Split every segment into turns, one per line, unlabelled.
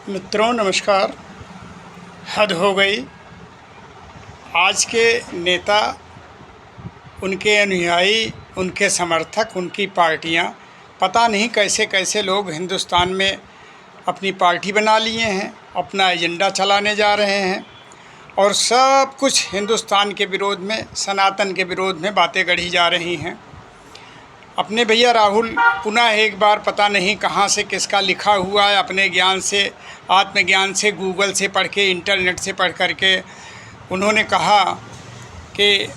मित्रों नमस्कार। हद हो गई। आज के नेता, उनके अनुयायी, उनके समर्थक, उनकी पार्टियां, पता नहीं कैसे कैसे लोग हिंदुस्तान में अपनी पार्टी बना लिए हैं, अपना एजेंडा चलाने जा रहे हैं और सब कुछ हिंदुस्तान के विरोध में, सनातन के विरोध में बातें गढ़ी जा रही हैं। अपने भैया राहुल पुनः एक बार पता नहीं कहाँ से किसका लिखा हुआ है, अपने ज्ञान से, आत्मज्ञान से, गूगल से पढ़ के, इंटरनेट से पढ़ करके उन्होंने कहा कि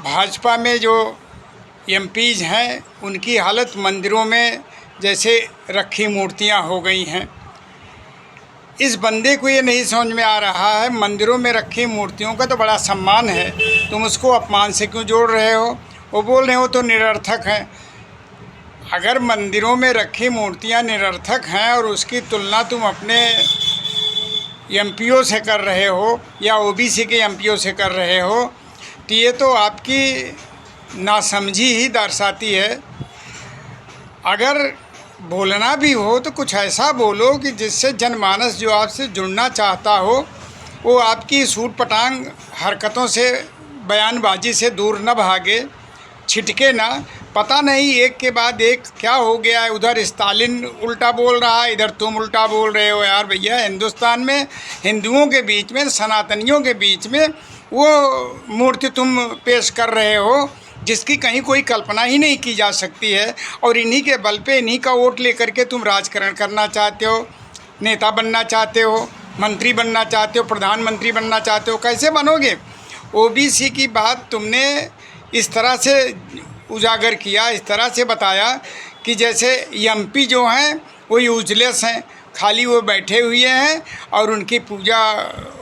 भाजपा में जो एमपीज़ हैं उनकी हालत मंदिरों में जैसे रखी मूर्तियां हो गई हैं। इस बंदे को ये नहीं समझ में आ रहा है, मंदिरों में रखी मूर्तियों का तो बड़ा सम्मान है, तुम उसको अपमान से क्यों जोड़ रहे हो? वो बोल रहे हो तो निरर्थक हैं। अगर मंदिरों में रखी मूर्तियां निरर्थक हैं और उसकी तुलना तुम अपने एमपीओ से कर रहे हो या ओबीसी के एमपीओ से कर रहे हो, तो ये तो आपकी नासमझी ही दर्शाती है। अगर बोलना भी हो तो कुछ ऐसा बोलो कि जिससे जनमानस जो आपसे जुड़ना चाहता हो वो आपकी सूट पटांग हरकतों से, बयानबाजी से दूर न भागे, छिटके ना। पता नहीं एक के बाद एक क्या हो गया है। उधर स्टालिन उल्टा बोल रहा है, इधर तुम उल्टा बोल रहे हो। यार भैया, हिंदुस्तान में हिंदुओं के बीच में, सनातनियों के बीच में वो मूर्ति तुम पेश कर रहे हो जिसकी कहीं कोई कल्पना ही नहीं की जा सकती है, और इन्हीं के बल पे, इन्हीं का वोट लेकर के तुम राजकारण करना चाहते हो, नेता बनना चाहते हो, मंत्री बनना चाहते हो, प्रधानमंत्री बनना चाहते हो। कैसे बनोगे? ओबीसी की बात तुमने इस तरह से उजागर किया, इस तरह से बताया कि जैसे एमपी जो हैं वो यूजलेस हैं, खाली वो बैठे हुए हैं और उनकी पूजा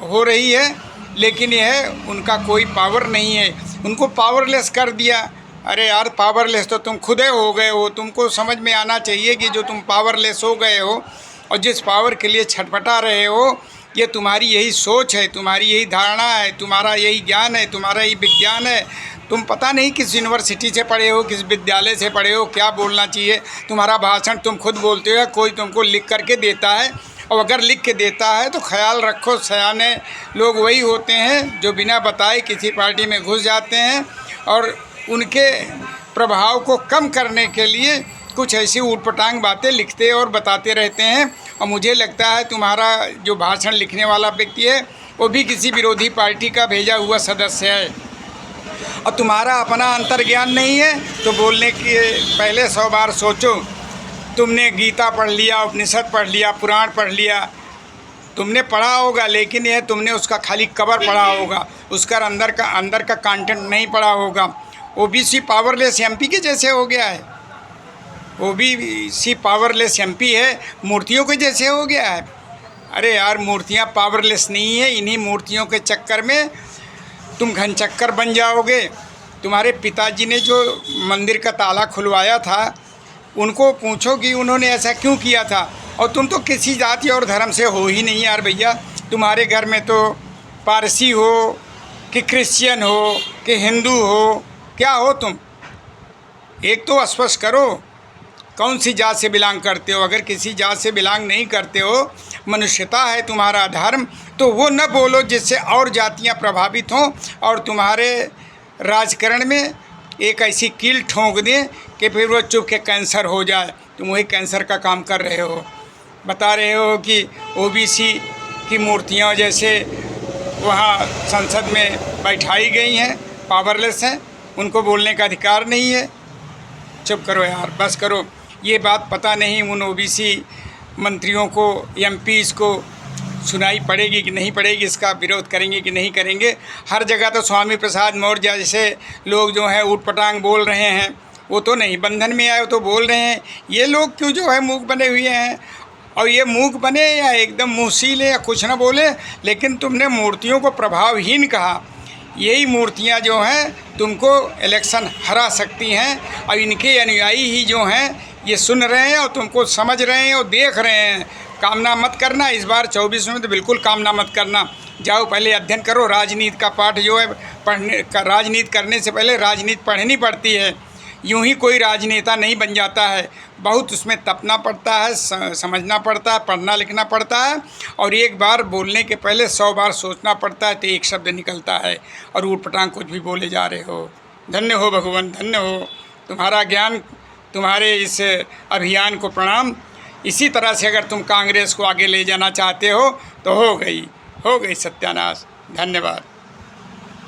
हो रही है, लेकिन यह उनका कोई पावर नहीं है, उनको पावरलेस कर दिया। अरे यार, पावरलेस तो तुम खुद हो गए हो। तुमको समझ में आना चाहिए कि जो तुम पावरलेस हो गए हो और जिस पावर के लिए छटपटा रहे हो, ये तुम्हारी यही सोच है, तुम्हारी यही धारणा है, तुम्हारा यही ज्ञान है, तुम्हारा यही विज्ञान है। तुम पता नहीं किस यूनिवर्सिटी से पढ़े हो, किस विद्यालय से पढ़े हो, क्या बोलना चाहिए। तुम्हारा भाषण तुम खुद बोलते हो, कोई तुमको लिख करके देता है, और अगर लिख के देता है तो ख्याल रखो, सयाने लोग वही होते हैं जो बिना बताए किसी पार्टी में घुस जाते हैं और उनके प्रभाव को कम करने के लिए कुछ ऐसी ऊटपटांग बातें लिखते और बताते रहते हैं। और मुझे लगता है तुम्हारा जो भाषण लिखने वाला व्यक्ति है वो भी किसी विरोधी पार्टी का भेजा हुआ सदस्य है, और तुम्हारा अपना अंतर्ज्ञान नहीं है तो बोलने के पहले 100 बार सोचो। तुमने गीता पढ़ लिया, उपनिषद पढ़ लिया, पुराण पढ़ लिया, तुमने पढ़ा होगा, लेकिन यह तुमने उसका खाली कवर पढ़ा होगा, उसका अंदर का कंटेंट नहीं पढ़ा होगा। ओबीसी पावरलेस एमपी के जैसे हो गया है, ओबीसी पावरलेस एमपी है, मूर्तियों के जैसे हो गया है। अरे यार, मूर्तियाँ पावरलेस नहीं है, इन्हीं मूर्तियों के चक्कर में तुम घनचक्कर बन जाओगे। तुम्हारे पिताजी ने जो मंदिर का ताला खुलवाया था, उनको पूछो कि उन्होंने ऐसा क्यों किया था, और तुम तो किसी जाति और धर्म से हो ही नहीं यार भैया। तुम्हारे घर में तो पारसी हो कि क्रिश्चियन हो कि हिंदू हो, क्या हो तुम? एक तो स्पष्ट करो कौन सी जात से बिलोंग करते हो। अगर किसी जात से बिलोंग नहीं करते हो, मनुष्यता है तुम्हारा धर्म, तो वो न बोलो जिससे और जातियां प्रभावित हों और तुम्हारे राजकारण में एक ऐसी कील ठोंक दें कि फिर वो चुप के कैंसर हो जाए। तुम वही कैंसर का काम कर रहे हो। बता रहे हो कि ओबीसी की मूर्तियां जैसे वहाँ संसद में बैठाई गई हैं, पावरलेस हैं, उनको बोलने का अधिकार नहीं है। चुप करो यार, बस करो। ये बात पता नहीं उन ओबीसी मंत्रियों को, एमपीज़ को सुनाई पड़ेगी कि नहीं पड़ेगी, इसका विरोध करेंगे कि नहीं करेंगे। हर जगह तो स्वामी प्रसाद मौर्य जैसे लोग जो हैं ऊटपटांग बोल रहे हैं, वो तो नहीं बंधन में आए तो बोल रहे हैं। ये लोग क्यों जो है मूक बने हुए हैं, और ये मूक बने या एकदम मुँहसीले या कुछ ना बोले, लेकिन तुमने मूर्तियों को प्रभावहीन कहा। यही मूर्तियाँ जो हैं तुमको इलेक्शन हरा सकती हैं, और इनके अनुयायी ही जो हैं ये सुन रहे हैं और तुमको समझ रहे हैं और देख रहे हैं। कामना मत करना इस बार 24 में, तो बिल्कुल कामना मत करना। जाओ पहले अध्ययन करो, राजनीति का पाठ जो है पढ़ने का, राजनीति करने से पहले राजनीति पढ़नी पड़ती है। यूं ही कोई राजनेता नहीं बन जाता है, बहुत उसमें तपना पड़ता है, समझना पड़ता है, पढ़ना लिखना पड़ता है, और एक बार बोलने के पहले 100 बार सोचना पड़ता है तो एक शब्द निकलता है और ऊटपटांग कुछ भी बोले जा रहे हो। धन्य हो भगवान, धन्य हो, तुम्हारा ज्ञान, तुम्हारे इस अभियान को प्रणाम। इसी तरह से अगर तुम कांग्रेस को आगे ले जाना चाहते हो तो हो गई सत्यानाश। धन्यवाद।